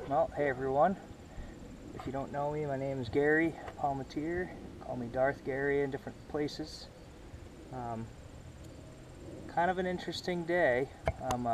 Well, hey everyone. If you don't know me, my name is Gary Palmatier. Call me Darth Gary in different places. Kind of an interesting day. I'm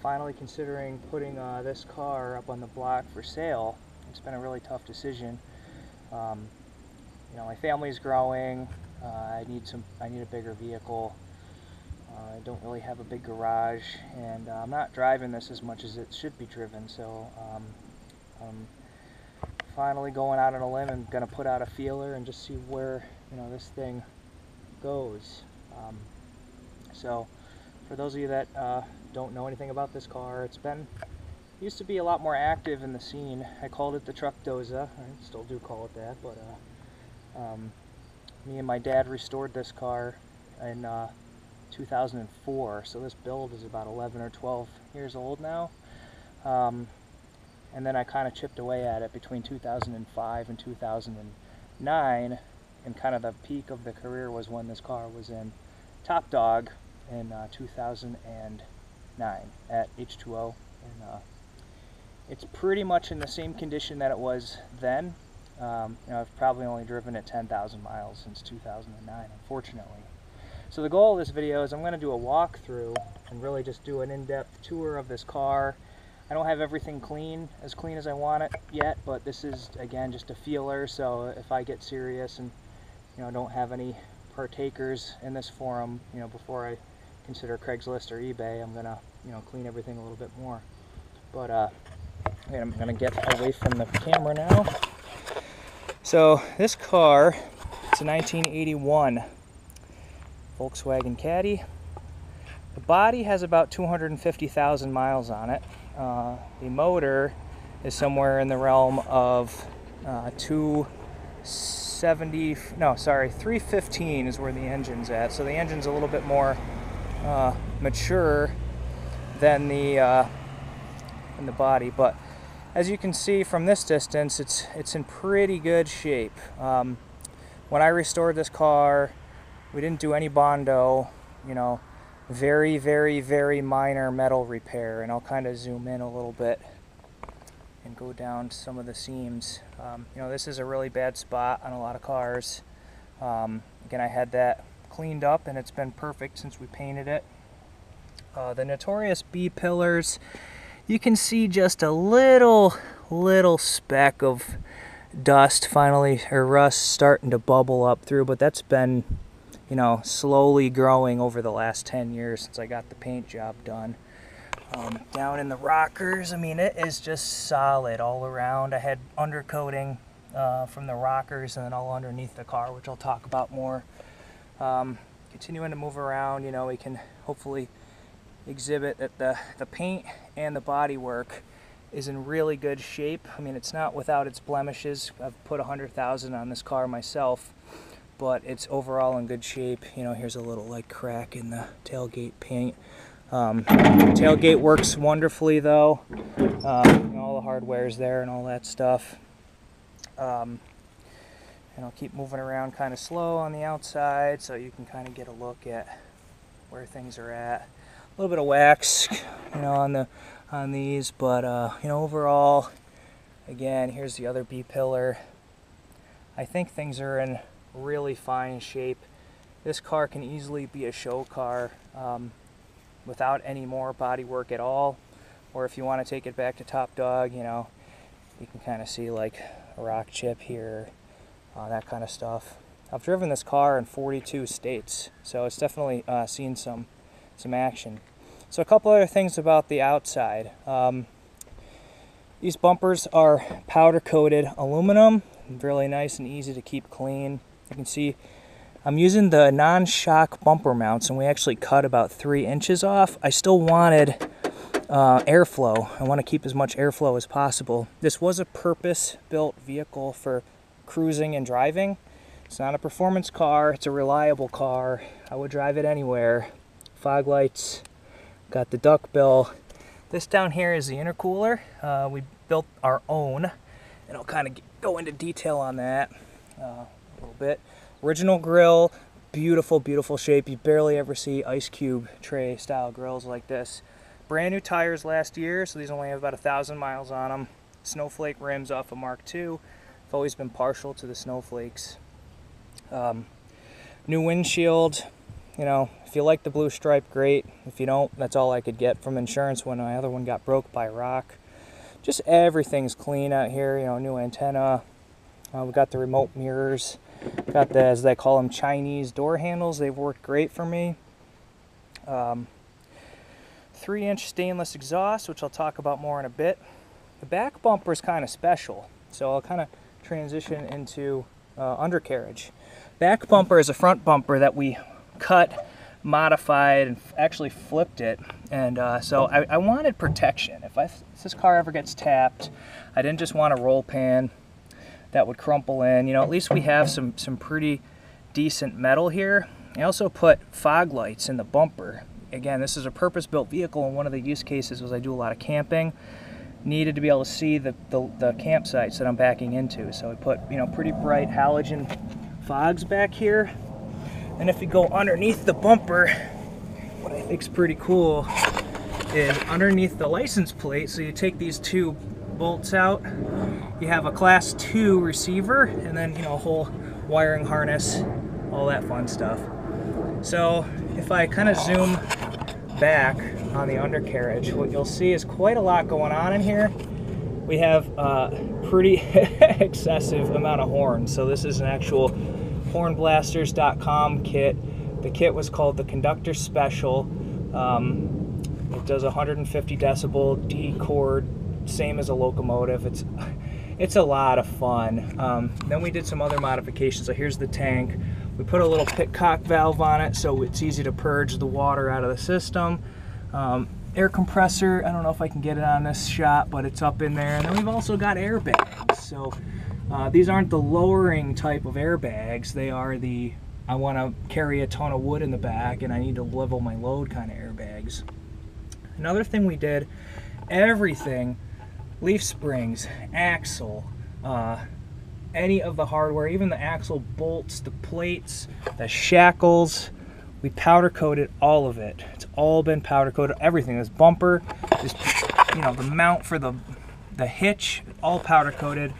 finally considering putting this car up on the block for sale. It's been a really tough decision. My family's growing. I need a bigger vehicle. I don't really have a big garage, and I'm not driving this as much as it should be driven, so I'm finally going out on a limb and going to put out a feeler and just see where this thing goes. So for those of you that don't know anything about this car, used to be a lot more active in the scene. I called it the Truckdoza. I still do call it that, but me and my dad restored this car in 2004, so this build is about 11 or 12 years old now. And then I kind of chipped away at it between 2005 and 2009, and kind of the peak of the career was when this car was in Top Dog in 2009 at H2O, and it's pretty much in the same condition that it was then. I've probably only driven it 10,000 miles since 2009, unfortunately. So the goal of this video is I'm going to do a walkthrough and really just do an in-depth tour of this car. I don't have everything as clean as I want it yet, but this is, again, just a feeler, so if I get serious and don't have any partakers in this forum, before I consider Craigslist or eBay, I'm going to clean everything a little bit more. But I'm going to get away from the camera now. So this car, it's a 1981 Volkswagen Caddy. The body has about 250,000 miles on it. The motor is somewhere in the realm of 315 is where the engine's at. So the engine's a little bit more mature than the body, but as you can see from this distance, it's in pretty good shape. When I restored this car, we didn't do any Bondo, very, very, very minor metal repair, and I'll kind of zoom in a little bit and go down some of the seams. This is a really bad spot on a lot of cars. Again, I had that cleaned up and it's been perfect since we painted it. The notorious B-pillars, you can see just a little speck of dust finally, or rust starting to bubble up through, but that's been slowly growing over the last 10 years since I got the paint job done. Down in the rockers, it is just solid all around. I had undercoating from the rockers and then all underneath the car, which I'll talk about more. Continuing to move around, we can hopefully exhibit that the paint and the body work is in really good shape. It's not without its blemishes. I've put 100,000 on this car myself, but it's overall in good shape. Here's a little crack in the tailgate paint. Tailgate works wonderfully though. All the hardware's there and all that stuff. And I'll keep moving around kind of slow on the outside so you can kind of get a look at where things are at. A little bit of wax, on these, but overall, again, here's the other B-pillar. I think things are in really fine shape. This car can easily be a show car without any more body work at all, or if you want to take it back to Top Dog, you can kind of see a rock chip here, that kind of stuff. I've driven this car in 42 states, so it's definitely seen some action. So a couple other things about the outside. These bumpers are powder coated aluminum, really nice and easy to keep clean. You can see I'm using the non-shock bumper mounts, and we actually cut about 3 inches off. I still wanted airflow. I want to keep as much airflow as possible. This was a purpose-built vehicle for cruising and driving. It's not a performance car, it's a reliable car. I would drive it anywhere. Fog lights, got the duckbill. This down here is the intercooler. We built our own, and I'll kind of go into detail on that a little bit. Original grill, beautiful, beautiful shape. You barely ever see ice cube tray style grills like this. brand new tires last year, so these only have about 1,000 miles on them. Snowflake rims off of Mark II. I've always been partial to the snowflakes. New windshield. You know, if you like the blue stripe, great. If you don't, that's all I could get from insurance when my other one got broke by a rock. Just everything's clean out here. You know, new antenna. We got the remote mirrors. Got the, as they call them, Chinese door handles. They've worked great for me. 3-inch stainless exhaust, which I'll talk about more in a bit. The back bumper is kind of special, so I'll kind of transition into undercarriage. Back bumper is a front bumper that we cut, modified, and actually flipped it. And so I wanted protection. If this car ever gets tapped, I didn't just want a roll pan that would crumple in. You know, at least we have some pretty decent metal here. I also put fog lights in the bumper. Again, this is a purpose-built vehicle, and one of the use cases was I do a lot of camping. Needed to be able to see the campsites that I'm backing into. So I put, you know, pretty bright halogen fogs back here. And if you go underneath the bumper, what I think is pretty cool is underneath the license plate, so you take these two bolts out, you have a class 2 receiver, and then, you know, a whole wiring harness, all that fun stuff. So if I kind of zoom back on the undercarriage, what you'll see is quite a lot going on in here. We have a pretty excessive amount of horns. So this is an actual hornblasters.com kit. The kit was called the Conductor Special. It does 150 decibel D chord, same as a locomotive. It's a lot of fun. Then we did some other modifications. So here's the tank. We put a little pitcock valve on it so it's easy to purge the water out of the system. Air compressor, I don't know if I can get it on this shot, but it's up in there. And then we've also got airbags. So these aren't the lowering type of airbags. They are the, I want to carry a ton of wood in the back and I need to level my load kind of airbags. Another thing we did, everything, leaf springs, axle, any of the hardware, even the axle bolts, the plates, the shackles, we powder coated all of it. It's all been powder coated, everything. This bumper, this, you know, the mount for the hitch, all powder coated.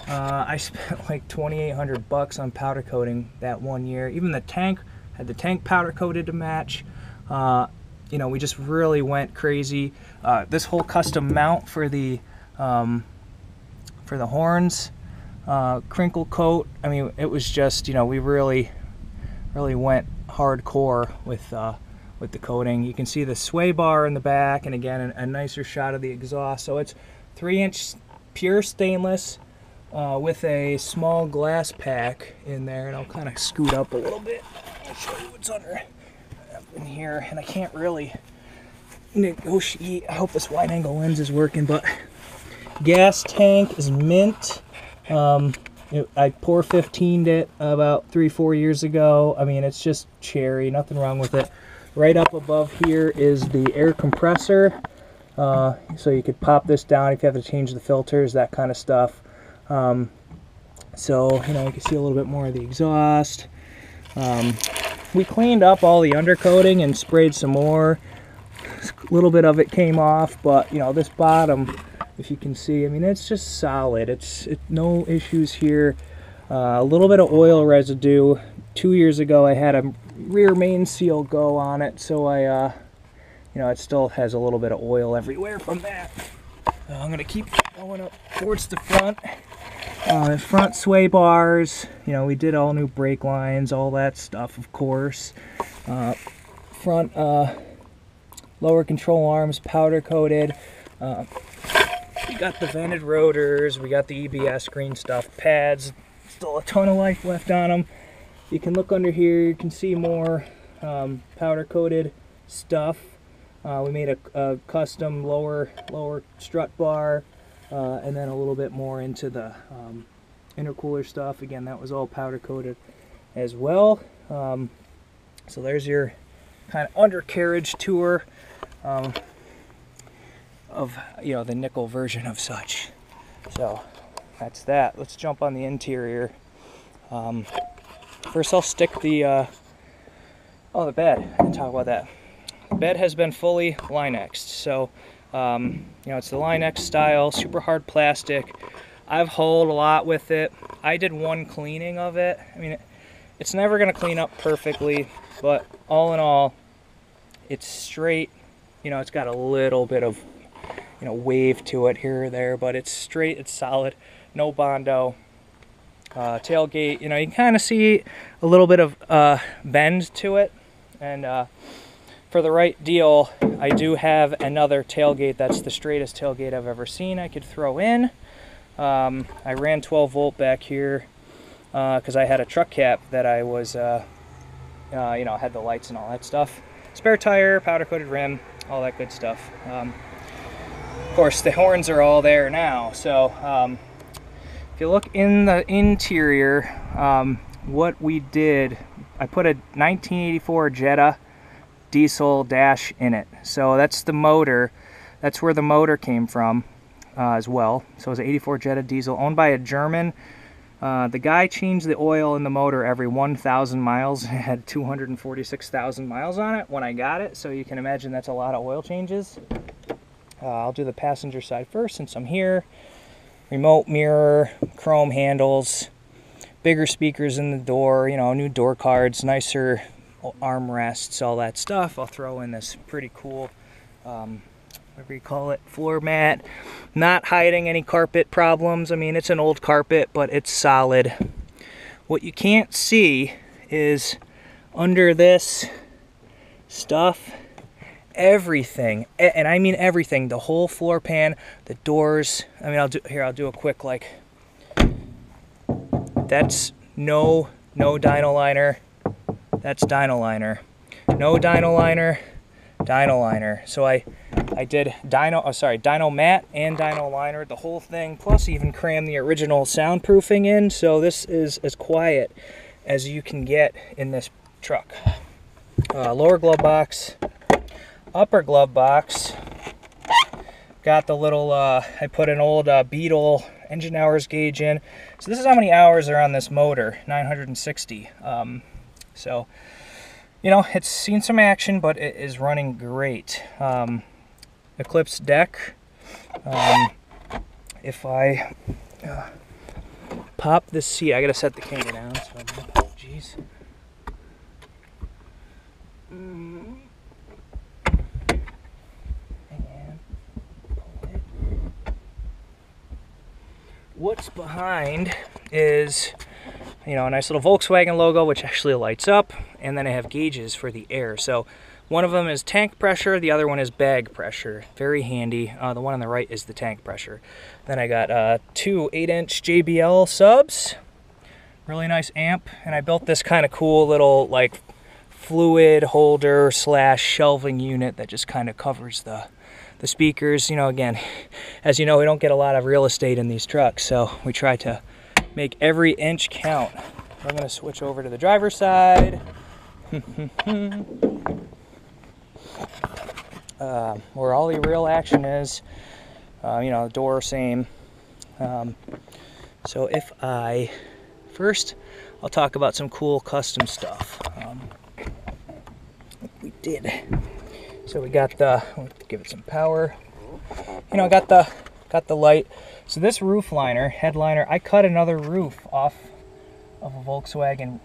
I spent like $2,800 on powder coating that one year. Even the tank, had the tank powder coated to match. You know, we just really went crazy. This whole custom mount for the horns, crinkle coat. I mean, it was just, you know, we really went hardcore with the coating. You can see the sway bar in the back, and again, a nicer shot of the exhaust. So it's 3-inch pure stainless with a small glass pack in there, and I'll kind of scoot up a little bit. I'll show you what's under up in here, and I can't really negotiate. I hope this wide angle lens is working, but gas tank is mint. I pour 15'd it about 3-4 years ago. I mean, it's just cherry, nothing wrong with it. Right up above here is the air compressor. So you could pop this down if you have to change the filters, that kind of stuff. So, you know, you can see a little bit more of the exhaust. We cleaned up all the undercoating and sprayed some more. A little bit of it came off, but, you know, this bottom, if you can see, I mean, it's just solid. It's no issues here. A little bit of oil residue. 2 years ago, I had a rear main seal go on it, so you know, it still has a little bit of oil everywhere from that. I'm gonna keep going up towards the front. Front sway bars. You know, we did all new brake lines, all that stuff, of course. Front lower control arms powder coated. We got the vented rotors, we got the EBS green stuff pads, still a ton of life left on them. You can look under here, you can see more powder coated stuff. We made a custom lower strut bar, and then a little bit more into the intercooler stuff. Again, that was all powder coated as well. So there's your kind of undercarriage tour of, you know, the nickel version of such. So that's that. Let's jump on the interior. First I'll stick the the bed. I can talk about that. bed has been fully Line-X'd. So, you know, it's the Line-X style, super hard plastic. I've hauled a lot with it. I did one cleaning of it. I mean, it's never going to clean up perfectly, but all in all, it's straight. You know, it's got a little bit of, you know, wave to it here or there, but it's straight, it's solid, no Bondo. Tailgate, you know, you can kind of see a little bit of bend to it, and for the right deal, I do have another tailgate that's the straightest tailgate I've ever seen I could throw in. I ran 12 volt back here because I had a truck cap that I was, you know, had the lights and all that stuff. Spare tire, powder coated rim, all that good stuff. Of course, the horns are all there now, so if you look in the interior, what we did, I put a 1984 Jetta diesel dash in it. So that's the motor. That's where the motor came from as well. So it was an 84 Jetta diesel owned by a German. The guy changed the oil in the motor every 1,000 miles. It had 246,000 miles on it when I got it. So you can imagine that's a lot of oil changes. I'll do the passenger side first since I'm here. Remote mirror, chrome handles, bigger speakers in the door, you know, new door cards, nicer armrests, all that stuff. I'll throw in this pretty cool, whatever you call it, floor mat. Not hiding any carpet problems. I mean, it's an old carpet, but it's solid. What you can't see is under this stuff, everything, and I mean everything, the whole floor pan, the doors. I mean, I'll do a quick, like, that's no dyno liner, that's dyno liner, no dyno liner, dyno liner. So I did dyno mat and dyno liner, the whole thing, plus even cram the original soundproofing in. So this is as quiet as you can get in this truck. Lower glove box, upper glove box, got the little, I put an old Beetle engine hours gauge in. So this is how many hours are on this motor, 960. So, you know, it's seen some action, but it is running great. Eclipse deck. If I pop this seat, I gotta set the camera down. So, geez. What's behind is, you know, a nice little Volkswagen logo, which actually lights up, and then I have gauges for the air. So one of them is tank pressure, the other one is bag pressure. Very handy. The one on the right is the tank pressure. Then I got two 8-inch JBL subs, really nice amp, and I built this kind of cool little, like, fluid holder / shelving unit that just kind of covers the speakers. You know, again, as you know, we don't get a lot of real estate in these trucks, so we try to make every inch count. I'm going to switch over to the driver's side. Where all the real action is, you know, door same. So if I first, I'll talk about some cool custom stuff. We did. So we got the, we'll give it some power. You know, got the light. So this roof liner, headliner, I cut another roof off of a Volkswagen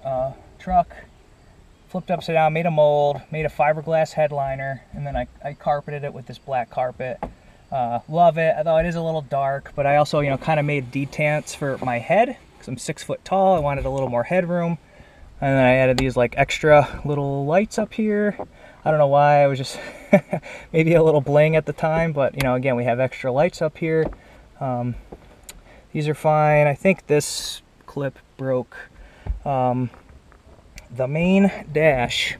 truck, flipped upside down, made a mold, made a fiberglass headliner, and then I carpeted it with this black carpet. Love it. I thought it is a little dark, but I also, you know, kind of made detents for my head because I'm 6 foot tall. I wanted a little more headroom. And then I added these like extra little lights up here. I don't know why, I was just maybe a little bling at the time, but you know, again, we have extra lights up here. These are fine. I think this clip broke. The main dash,